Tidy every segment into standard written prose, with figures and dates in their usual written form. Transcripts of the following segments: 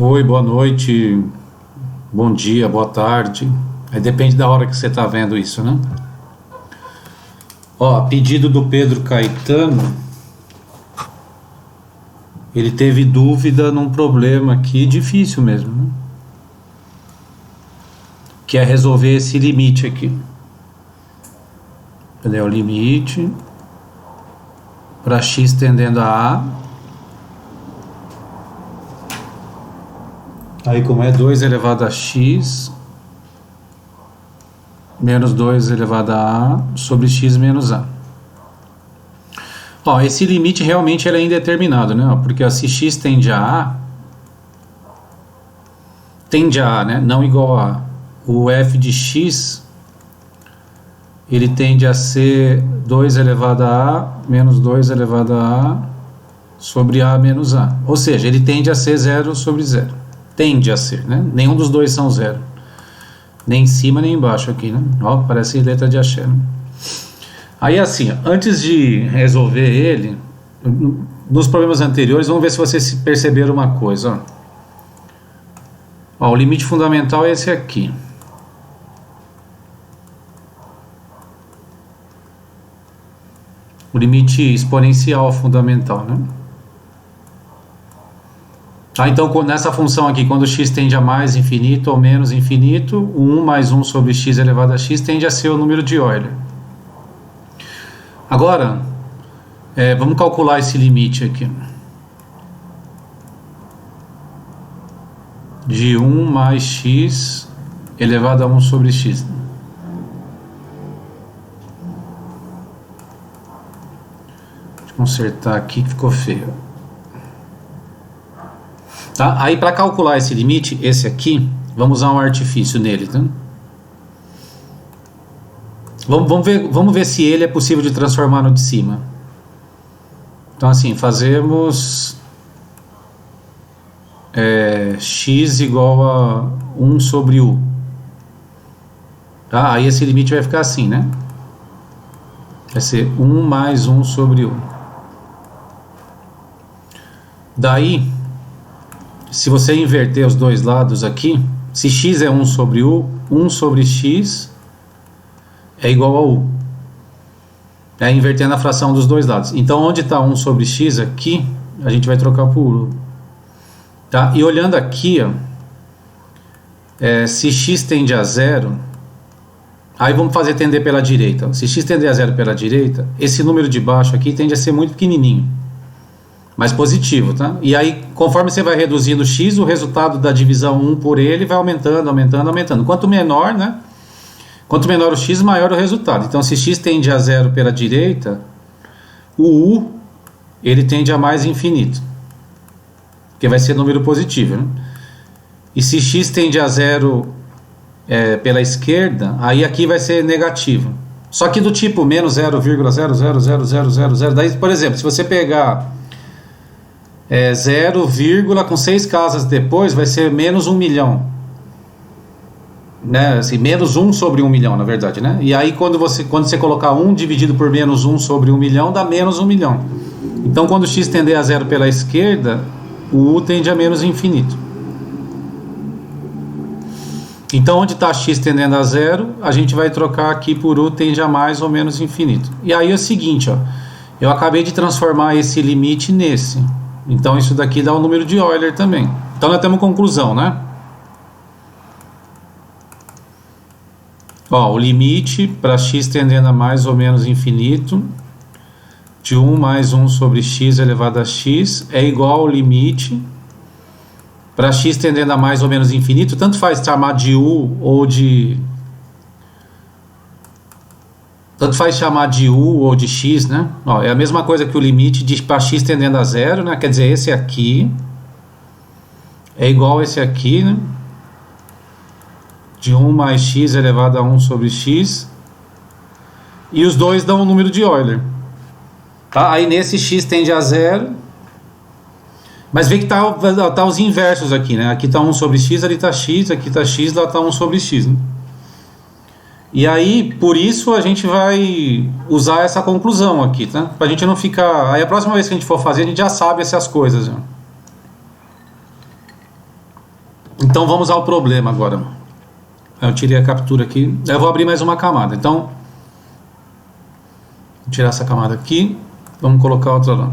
Oi, boa noite, bom dia, boa tarde. Aí depende da hora que você está vendo isso, né? Ó, a pedido do Pedro Caetano, ele teve dúvida num problema aqui difícil mesmo, né? Que é resolver esse limite aqui. Cadê o limite? Para x tendendo a A. Aí como é 2 elevado a x menos 2 elevado a A sobre x menos A. Ó, esse limite realmente ele é indeterminado, né? Porque se x tende a A, tende a A, né? Não igual a A. O f de x, ele tende a ser 2 elevado a A menos 2 elevado a A sobre A menos A. Ou seja, ele tende a ser 0 sobre 0. Tende a ser, né? Nenhum dos dois são 0. Nem em cima nem embaixo aqui, né? Ó, parece letra de axé, né? Aí assim, antes de resolver ele, nos problemas anteriores, vamos ver se vocês perceberam uma coisa. Ó, o limite fundamental é esse aqui. O limite exponencial fundamental, né? Tá, então nessa função aqui, quando x tende a mais infinito ou menos infinito, o 1 mais 1 sobre x elevado a x tende a ser o número de Euler. Agora, vamos calcular esse limite aqui. De 1 mais x elevado a 1 sobre x. Deixa eu consertar aqui que ficou feio. Tá? Aí para calcular esse limite, esse aqui, vamos usar um artifício nele, tá? Vamos ver se ele é possível de transformar no de cima. Então assim, fazemos x igual a 1 sobre u. Tá? Aí esse limite vai ficar assim, né? Vai ser 1 mais 1 sobre u. Daí, se você inverter os dois lados aqui, se x é 1 sobre u, 1 sobre x é igual a u. Invertendo a fração dos dois lados. Então, onde está 1 sobre x aqui, a gente vai trocar por u. Tá? E olhando aqui, ó, se x tende a 0, aí vamos fazer tender pela direita. Se x tender a 0 pela direita, esse número de baixo aqui tende a ser muito pequenininho. Mais positivo, tá? E aí, conforme você vai reduzindo x, o resultado da divisão 1 por ele vai aumentando, aumentando, aumentando. Quanto menor, né? Quanto menor o x, maior o resultado. Então, se x tende a 0 pela direita, o u, ele tende a mais infinito. Porque vai ser número positivo, né? E se x tende a 0 pela esquerda, aí aqui vai ser negativo. Só que do tipo menos 0,0000000. Daí, por exemplo, se você pegar 0, com 6 casas depois, vai ser menos 1 milhão. Né? Assim, menos 1 sobre 1 milhão, na verdade, né? E aí quando você colocar 1 dividido por menos 1 sobre 1 milhão, dá menos 1 milhão. Então quando x tender a 0 pela esquerda, o u tende a menos infinito. Então onde está x tendendo a 0, a gente vai trocar aqui por u tende a mais ou menos infinito. E aí é o seguinte, ó, eu acabei de transformar esse limite nesse. Então isso daqui dá o número de Euler também. Então nós temos conclusão, né? Ó, o limite para x tendendo a mais ou menos infinito de 1 mais 1 sobre x elevado a x é igual ao limite para x tendendo a mais ou menos infinito, tanto faz chamar de u ou de... Tanto faz chamar de u ou de x, né? Ó, é a mesma coisa que o limite de para x tendendo a 0, né? Quer dizer, esse aqui é igual a esse aqui, né? De 1 mais x elevado a 1 sobre x. E os dois dão o número de Euler. Tá? Aí nesse x tende a 0. Mas vê que tá os inversos aqui, né? Aqui tá 1 sobre x, ali tá x, aqui tá x, lá tá 1 sobre x, né? E aí, por isso, a gente vai usar essa conclusão aqui, tá? Pra gente não ficar... Aí a próxima vez que a gente for fazer, a gente já sabe essas coisas, né? Então vamos ao problema agora. Eu tirei a captura aqui. Eu vou abrir mais uma camada. Então, vou tirar essa camada aqui. Vamos colocar outra lá.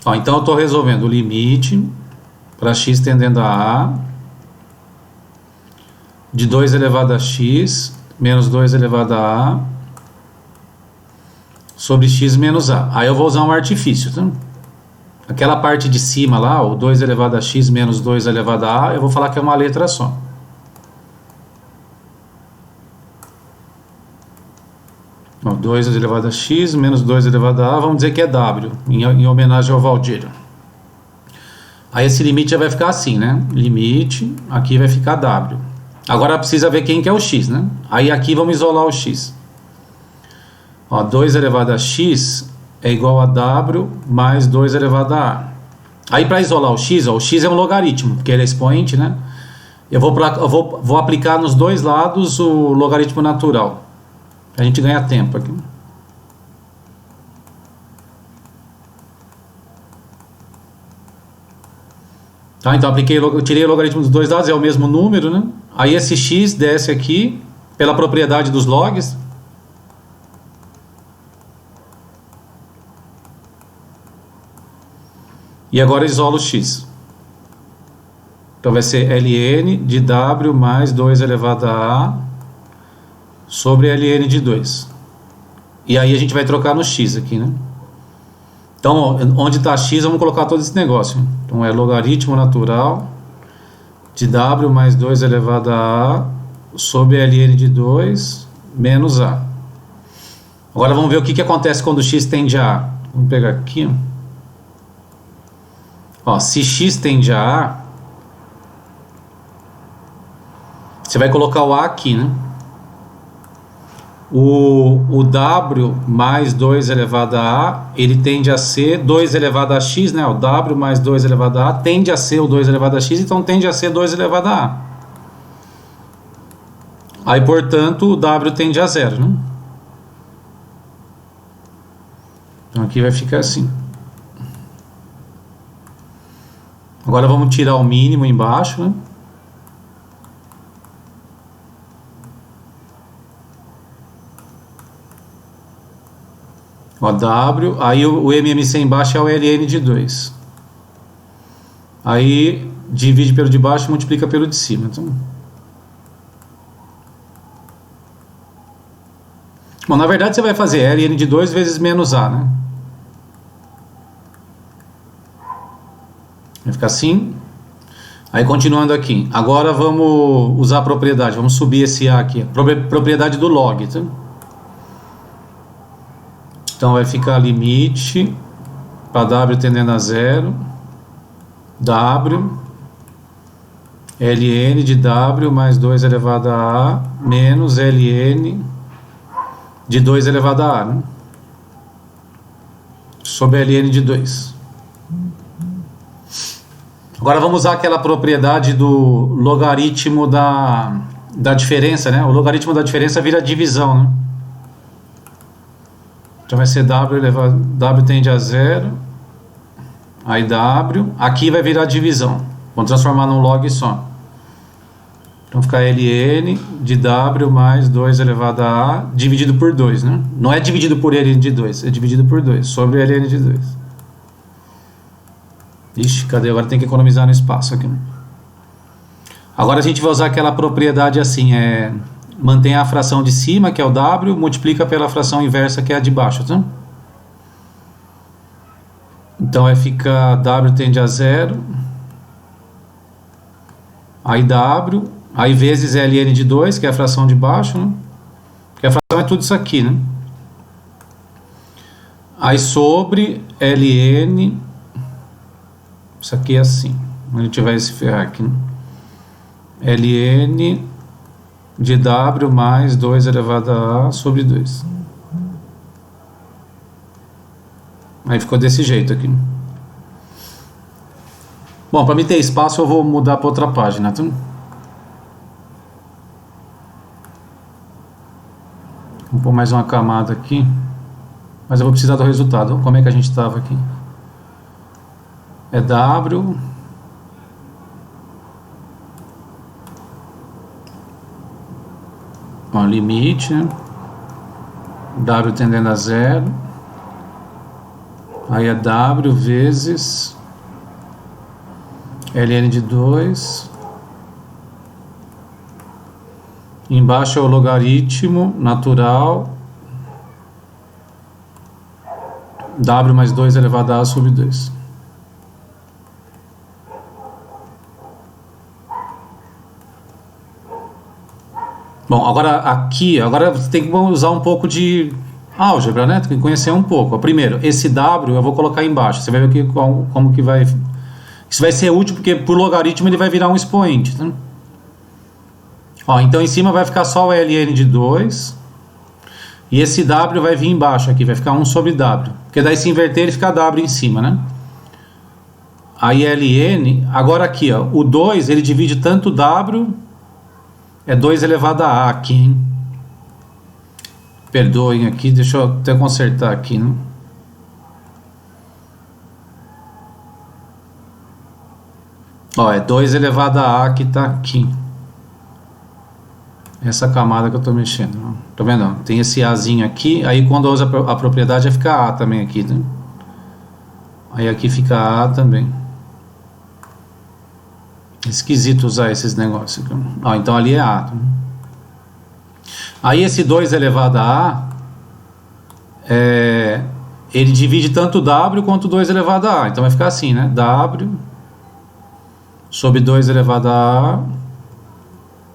Ó, então eu estou resolvendo o limite para x tendendo a A de 2 elevado a x menos 2 elevado a A sobre x menos A. Aí eu vou usar um artifício, tá? Aquela parte de cima lá, o 2 elevado a x menos 2 elevado a A, eu vou falar que é uma letra só. Ó, 2 elevado a x menos 2 elevado a A, vamos dizer que é W, em homenagem ao Valdir. Aí esse limite já vai ficar assim, né? Limite, aqui vai ficar W. Agora precisa ver quem que é o x, né? Aí aqui vamos isolar o x. Ó, 2 elevado a x é igual a W mais 2 elevado a A. Aí para isolar o x, ó, o x é um logaritmo, porque ele é expoente, né? Eu vou aplicar nos dois lados o logaritmo natural. A gente ganha tempo aqui. Tá, então eu tirei o logaritmo dos dois lados, é o mesmo número, né? Aí esse x desce aqui, pela propriedade dos logs. E agora isola o x. Então vai ser ln de W mais 2 elevado a A sobre ln de 2. E aí a gente vai trocar no x aqui, né? Então, ó, onde está x, vamos colocar todo esse negócio. Então é logaritmo natural de W mais 2 elevado a A sobre ln de 2 menos A. Agora vamos ver o que acontece quando o x tende a A. Vamos pegar aqui, ó, se x tende a A, você vai colocar o A aqui, né? O W mais 2 elevado a A, ele tende a ser 2 elevado a x, né? O W mais 2 elevado a A tende a ser o 2 elevado a x, então tende a ser 2 elevado a A. Aí, portanto, o W tende a 0, né? Então aqui vai ficar assim. Agora vamos tirar o mínimo embaixo, né? Ó, W, aí o MMC embaixo é o ln de 2. Aí divide pelo de baixo e multiplica pelo de cima. Então, bom, na verdade você vai fazer ln de 2 vezes menos A, né? Vai ficar assim. Aí continuando aqui. Agora vamos usar a propriedade. Vamos subir esse A aqui. Propriedade do log. Tá? Então vai ficar limite para W tendendo a 0. W ln de W mais 2 elevado a A menos ln de 2 elevado a A, né? Sobre ln de 2. Agora vamos usar aquela propriedade do logaritmo da diferença, né? O logaritmo da diferença vira divisão, né? Então vai ser W tende a 0, aí W, aqui vai virar divisão. Vamos transformar num log só. Então fica ln de W mais 2 elevado a A dividido por 2, né? Não é dividido por ln de 2, é dividido por 2, sobre ln de 2. Ixi, cadê? Agora tem que economizar no espaço aqui. Agora a gente vai usar aquela propriedade assim, mantém a fração de cima, que é o W, multiplica pela fração inversa, que é a de baixo, tá? Então vai ficar W tende a 0, aí W, aí vezes ln de 2, que é a fração de baixo, né? Porque a fração é tudo isso aqui, né? Aí sobre ln, isso aqui é assim, a gente vai se ferrar aqui, né? ln de W mais 2 elevado a A sobre 2. Aí ficou desse jeito aqui. Bom, para mim ter espaço eu vou mudar para outra página, tá? Vou pôr mais uma camada aqui. Mas eu vou precisar do resultado. Como é que a gente estava aqui? É W Ó, limite, né? W tendendo a zero. Aí é W vezes ln de 2. Embaixo é o logaritmo natural. W mais 2 elevado a A sobre 2. Bom, agora aqui, agora você tem que usar um pouco de álgebra, né? Tem que conhecer um pouco. Primeiro, esse W eu vou colocar embaixo. Você vai ver aqui como que vai... Isso vai ser útil porque por logaritmo ele vai virar um expoente, tá? Ó, então em cima vai ficar só o ln de 2. E esse W vai vir embaixo aqui, vai ficar 1 sobre W. Porque daí se inverter ele fica W em cima, né? Aí ln, agora aqui, ó, o 2 ele divide tanto W, é 2 elevado a A aqui, hein? Perdoem aqui, deixa eu até consertar aqui, né? Ó, é 2 elevado a A que tá aqui. Essa camada que eu tô mexendo, ó. Tá vendo? Tem esse Azinho aqui, aí quando eu uso a propriedade vai ficar A também aqui, né? Aí aqui fica A também. Esquisito usar esses negócios. Ó, então ali é A. Aí esse 2 elevado a A, ele divide tanto W quanto 2 elevado a A. Então vai ficar assim, né? W sobre 2 elevado a A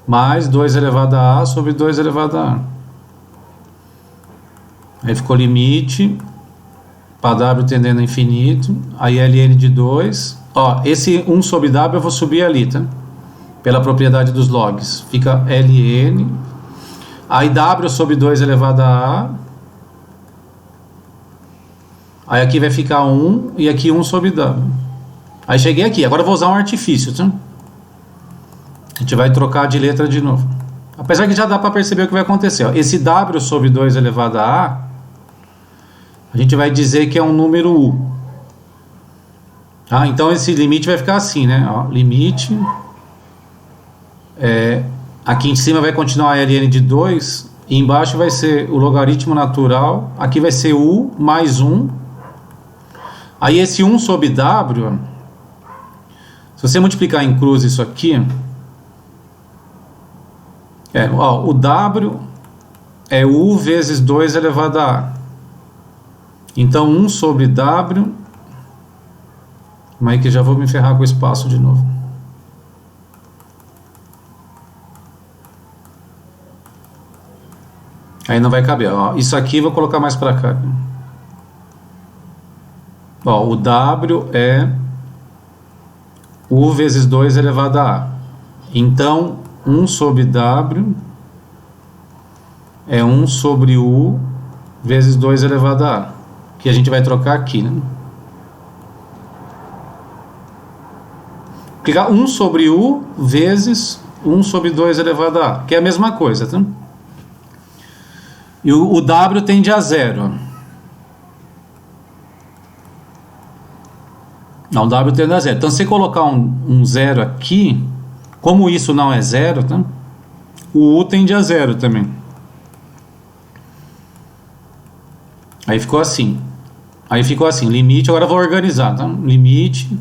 mais 2 elevado a A sobre 2 elevado a A. Aí ficou limite para W tendendo a infinito. Aí ln de 2. Ó, esse 1 sobre W eu vou subir ali, tá? Pela propriedade dos logs. Fica ln. Aí W sobre 2 elevado a A. Aí aqui vai ficar 1 e aqui 1 sobre W. Aí cheguei aqui. Agora eu vou usar um artifício, tá? A gente vai trocar de letra de novo. Apesar que já dá para perceber o que vai acontecer. Ó. Esse W sobre 2 elevado a A gente vai dizer que é um número U. Ah, então esse limite vai ficar assim, né? Ó, limite. Aqui em cima vai continuar ln de 2. E embaixo vai ser o logaritmo natural. Aqui vai ser U mais 1. Aí esse 1 sobre W. Se você multiplicar em cruz isso aqui. Ó, o W é U vezes 2 elevado a A. Então 1 sobre W. Mas que já vou me ferrar com o espaço de novo. Aí não vai caber. Ó, isso aqui eu vou colocar mais para cá. Ó, o W é U vezes 2 elevado a A. Então 1 sobre W é 1 sobre U vezes 2 elevado a A. Que a gente vai trocar aqui, né? Fica 1 sobre U vezes 1 sobre 2 elevado a A, que é a mesma coisa, tá? E o W tende a zero. Não, o W tende a zero. Então, se você colocar um zero aqui, como isso não é zero, tá? O U tende a zero também. Aí ficou assim. Limite, agora eu vou organizar, tá? Limite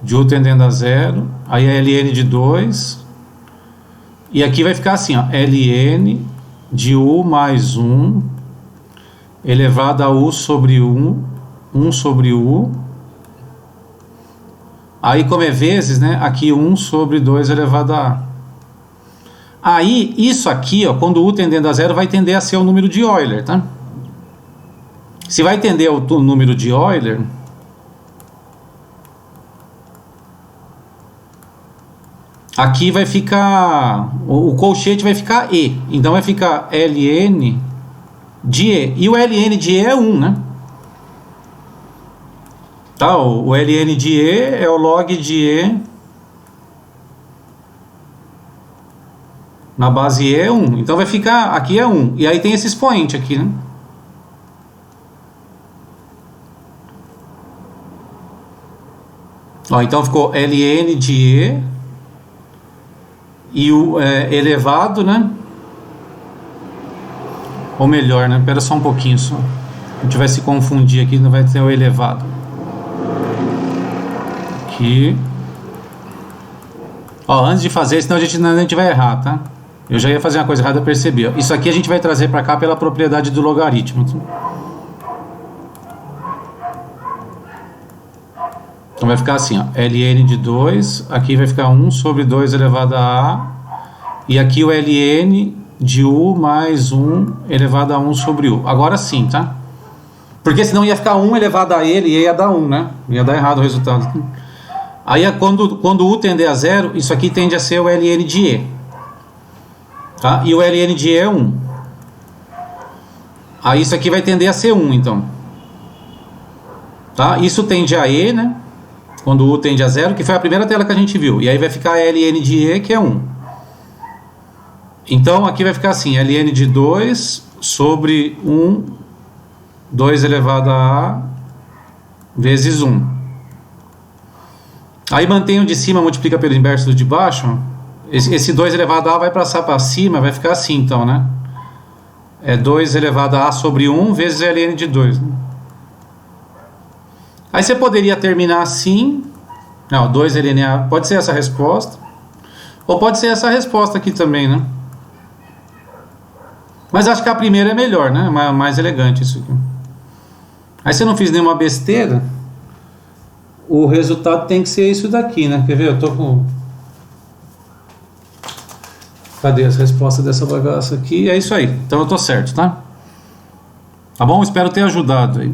de U tendendo a zero, aí é ln de 2, e aqui vai ficar assim, ó, ln de U mais 1 elevado a U sobre 1 sobre U, aí como é vezes, né, aqui 1 sobre 2 elevado a A. Aí, isso aqui, ó, quando U tendendo a zero, vai tender a ser o número de Euler, tá? Se vai tender ao número de Euler, aqui vai ficar, o colchete vai ficar E, então vai ficar ln de E, e o ln de E é 1, né? Tá, o ln de E é o log de E na base E é 1, então vai ficar, aqui é 1, e aí tem esse expoente aqui, né? Ó, então ficou ln de E e o elevado, né? Ou melhor, né? Espera só um pouquinho só. Se a gente vai se confundir aqui, não vai ter o elevado. Aqui. Ó, antes de fazer, senão a gente vai errar, tá? Eu já ia fazer uma coisa errada, eu percebi. Isso aqui a gente vai trazer para cá pela propriedade do logaritmo. Então vai ficar assim, ó, ln de 2, aqui vai ficar 1 sobre 2 elevado a A, e aqui o ln de U mais 1 elevado a 1 sobre U. Agora sim, tá? Porque senão ia ficar 1 elevado a ele e ia dar 1, né? Ia dar errado o resultado. Aí quando U tender a 0, isso aqui tende a ser o ln de E. Tá? E o ln de E é 1. Aí isso aqui vai tender a ser 1, então. Tá? Isso tende a E, né? Quando U tende a 0, que foi a primeira tela que a gente viu. E aí vai ficar ln de E, que é 1. Então aqui vai ficar assim, ln de 2 sobre 1, 2 elevado a A, vezes 1. Aí mantém o de cima, multiplica pelo inverso do de baixo. Esse 2 elevado a A vai passar para cima, vai ficar assim então, né? É 2 elevado a A sobre 1 vezes ln de 2. Né? Aí você poderia terminar assim. Não, 2 ln A, pode ser essa resposta. Ou pode ser essa resposta aqui também, né? Mas acho que a primeira é melhor, né? Mais elegante isso aqui. Aí se eu não fiz nenhuma besteira, o resultado tem que ser isso daqui, né? Quer ver? Eu tô com... Cadê as respostas dessa bagaça aqui? É isso aí. Então eu tô certo, tá? Tá bom? Espero ter ajudado aí.